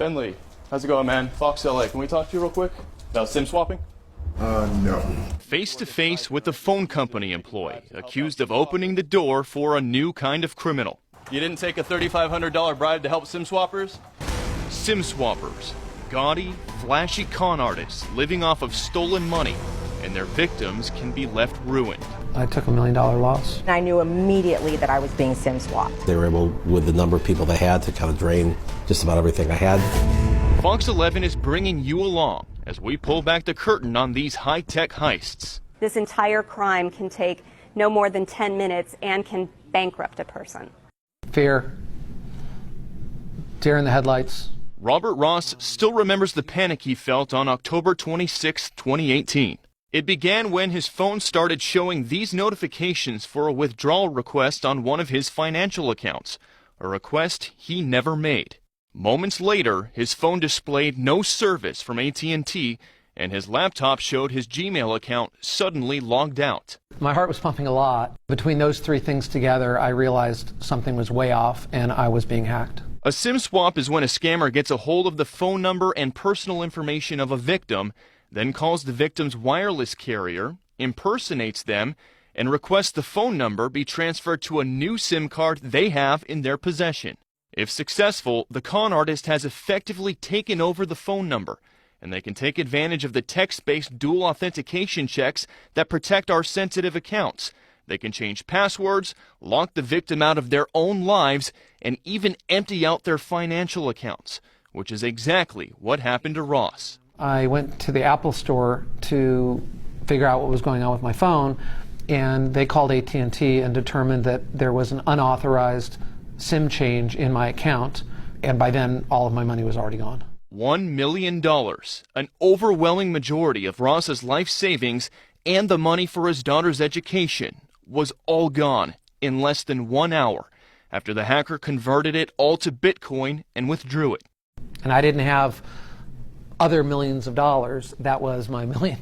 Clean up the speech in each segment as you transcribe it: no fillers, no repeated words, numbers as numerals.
Finley, how's it going, man? Fox LA, can we talk to you real quick? About SIM swapping? No. Face to face with a phone company employee accused of opening the door for a new kind of criminal. You didn't take a $3,500 bribe to help SIM swappers? SIM swappers, gaudy, flashy con artists living off of stolen money, and their victims can be left ruined. I took $1 million loss. I knew immediately that I was being SIM swapped. They were able, with the number of people they had, to kind of drain just about everything I had. Fox 11 is bringing you along as we pull back the curtain on these high-tech heists. This entire crime can take no more than 10 minutes and can bankrupt a person. Fear, deer in the headlights. Robert Ross still remembers the panic he felt on October 26, 2018. It began when his phone started showing these notifications for a withdrawal request on one of his financial accounts, a request he never made. Moments later, his phone displayed no service from AT&T, and his laptop showed his Gmail account suddenly logged out. My heart was pumping a lot. Between those three things together, I realized something was way off and I was being hacked. A SIM swap is when a scammer gets a hold of the phone number and personal information of a victim, then calls the victim's wireless carrier, impersonates them, and requests the phone number be transferred to a new SIM card they have in their possession. If successful, the con artist has effectively taken over the phone number, and they can take advantage of the text-based dual authentication checks that protect our sensitive accounts. They can change passwords, lock the victim out of their own lives, and even empty out their financial accounts, which is exactly what happened to Ross. I went to the Apple store to figure out what was going on with my phone, and they called AT&T and determined that there was an unauthorized SIM change in my account, and by then all of my money was already gone. $1 million, an overwhelming majority of Ross's life savings and the money for his daughter's education, was all gone in less than 1 hour after the hacker converted it all to Bitcoin and withdrew it. And I didn't have other millions of dollars. That was my $1 million.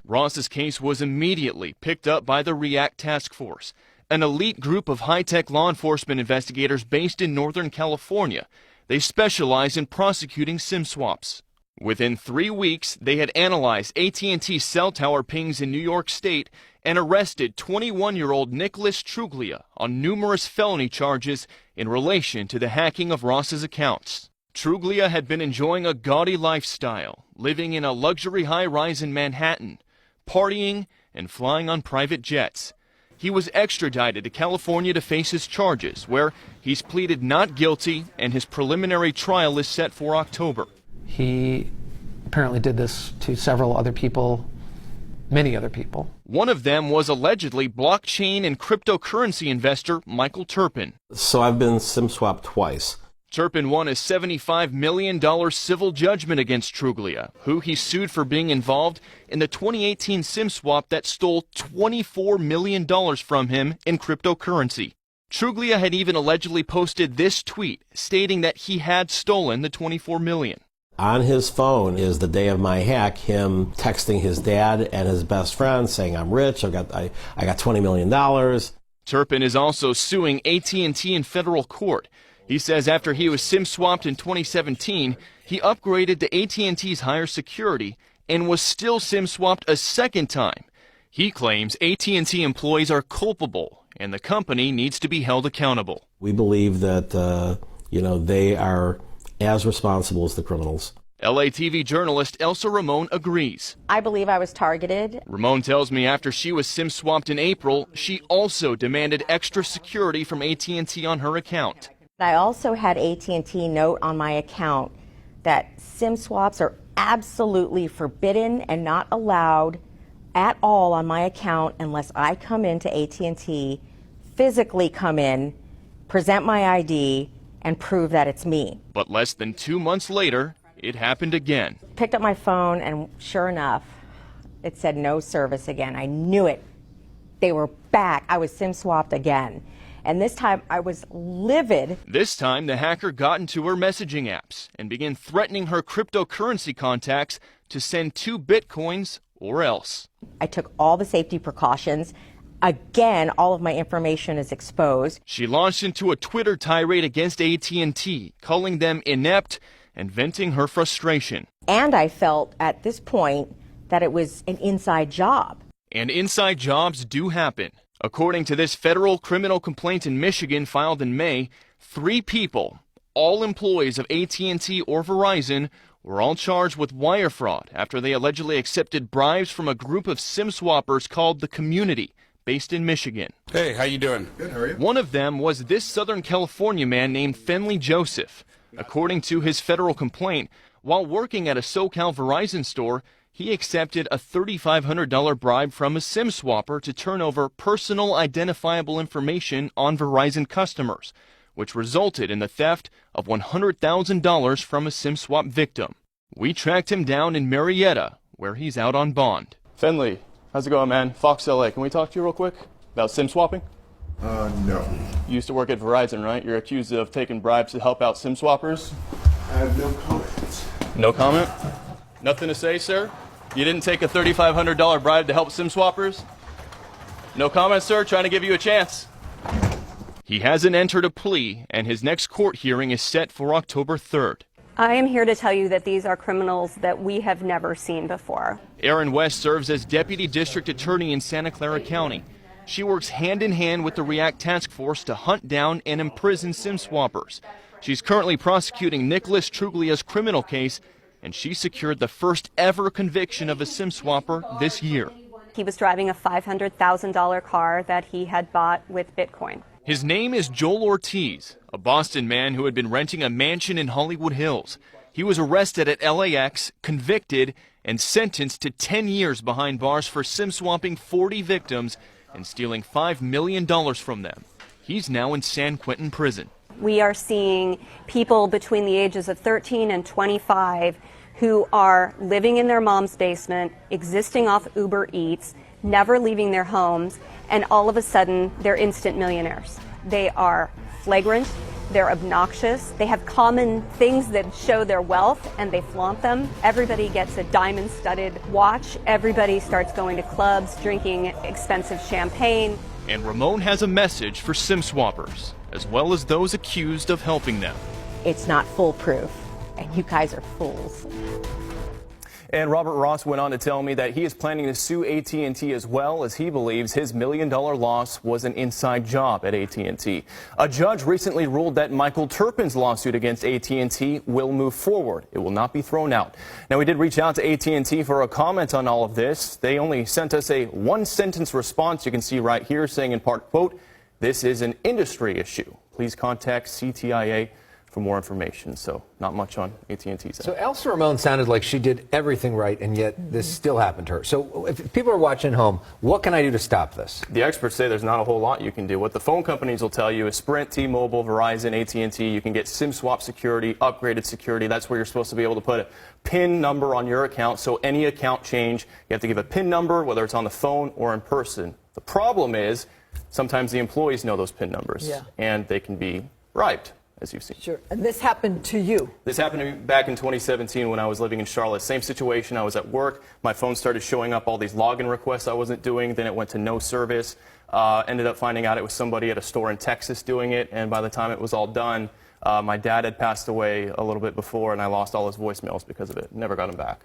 Ross's case was immediately picked up by the REACT Task Force, an elite group of high-tech law enforcement investigators based in Northern California. They specialize in prosecuting SIM swaps. Within 3 weeks, they had analyzed AT&T cell tower pings in New York State and arrested 21-year-old Nicholas Truglia on numerous felony charges in relation to the hacking of Ross's accounts. Truglia had been enjoying a gaudy lifestyle, living in a luxury high-rise in Manhattan, partying and flying on private jets. He was extradited to California to face his charges, where he's pleaded not guilty and his preliminary trial is set for October. He apparently did this to several other people, many other people. One of them was allegedly blockchain and cryptocurrency investor Michael Turpin. So I've been SIM swapped twice. Turpin won a $75 million civil judgment against Truglia, who he sued for being involved in the 2018 SIM swap that stole $24 million from him in cryptocurrency. Truglia had even allegedly posted this tweet stating that he had stolen the $24 million. On his phone is the day of my hack, him texting his dad and his best friend saying, "I'm rich, I got $20 million. Turpin is also suing AT&T in federal court. He says after he was SIM swapped in 2017, he upgraded to AT&T's higher security and was still SIM swapped a second time. He claims AT&T employees are culpable and the company needs to be held accountable. We believe that, they are as responsible as the criminals. LATV journalist Elsa Ramon agrees. I believe I was targeted. Ramon tells me after she was SIM swapped in April, she also demanded extra security from AT&T on her account. I also had AT&T note on my account that SIM swaps are absolutely forbidden and not allowed at all on my account unless I come into AT&T, physically come in, present my ID, and prove that it's me. But less than 2 months later, it happened again. Picked up my phone and sure enough, it said no service again. I knew it. They were back. I was SIM swapped again. And this time I was livid. This time the hacker got into her messaging apps and began threatening her cryptocurrency contacts to send 2 Bitcoins or else. I took all the safety precautions. Again, all of my information is exposed. She launched into a Twitter tirade against AT&T, calling them inept and venting her frustration. And I felt at this point that it was an inside job. And inside jobs do happen. According to this federal criminal complaint in Michigan filed in May, 3 people, all employees of AT&T or Verizon, were all charged with wire fraud after they allegedly accepted bribes from a group of SIM swappers called The Community, based in Michigan. Hey, how you doing? Good, how are you? One of them was this Southern California man named Finley Joseph. According to his federal complaint, while working at a SoCal Verizon store, he accepted a $3,500 bribe from a SIM swapper to turn over personal identifiable information on Verizon customers, which resulted in the theft of $100,000 from a SIM swap victim. We tracked him down in Marietta, where he's out on bond. Finley, how's it going, man? Fox LA, can we talk to you real quick about SIM swapping? No. You used to work at Verizon, right? You're accused of taking bribes to help out SIM swappers. I have no comment. No comment? Nothing to say, sir? You didn't take a $3,500 bribe to help SIM swappers? No comment, sir? Trying to give you a chance. He hasn't entered a plea, and his next court hearing is set for October 3rd. I am here to tell you that these are criminals that we have never seen before. Erin West serves as Deputy District Attorney in Santa Clara County. She works hand in hand with the REACT Task Force to hunt down and imprison SIM swappers. She's currently prosecuting Nicholas Truglia's criminal case, and she secured the first ever conviction of a SIM swapper this year. He was driving a $500,000 car that he had bought with Bitcoin. His name is Joel Ortiz, a Boston man who had been renting a mansion in Hollywood Hills. He was arrested at LAX, convicted, and sentenced to 10 years behind bars for SIM swapping 40 victims and stealing $5 million from them. He's now in San Quentin prison. We are seeing people between the ages of 13 and 25 who are living in their mom's basement, existing off Uber Eats, never leaving their homes, and all of a sudden they're instant millionaires. They are flagrant, they're obnoxious, they have common things that show their wealth and they flaunt them. Everybody gets a diamond-studded watch, everybody starts going to clubs, drinking expensive champagne. And Ramon has a message for SIM swappers, as well as those accused of helping them. It's not foolproof, and you guys are fools. And Robert Ross went on to tell me that he is planning to sue AT&T as well, as he believes his $1 million loss was an inside job at AT&T. A judge recently ruled that Michael Turpin's lawsuit against AT&T will move forward. It will not be thrown out. Now, we did reach out to AT&T for a comment on all of this. They only sent us a one-sentence response you can see right here, saying in part, quote, "This is an industry issue. Please contact CTIA for more information." So not much on AT&T's. So Elsa Ramon sounded like she did everything right, and yet this still happened to her. So if people are watching at home, what can I do to stop this? The experts say there's not a whole lot you can do. What the phone companies will tell you is Sprint, T-Mobile, Verizon, AT&T, you can get SIM swap security, upgraded security. That's where you're supposed to be able to put a PIN number on your account. So any account change, you have to give a PIN number, whether it's on the phone or in person. The problem is sometimes the employees know those PIN numbers, and they can be bribed, as you've seen. Sure. And this happened to you? This happened to me back in 2017 when I was living in Charlotte. Same situation. I was at work. My phone started showing up all these login requests I wasn't doing. Then it went to no service. Ended up finding out it was somebody at a store in Texas doing it. And by the time it was all done, my dad had passed away a little bit before, and I lost all his voicemails because of it. Never got him back.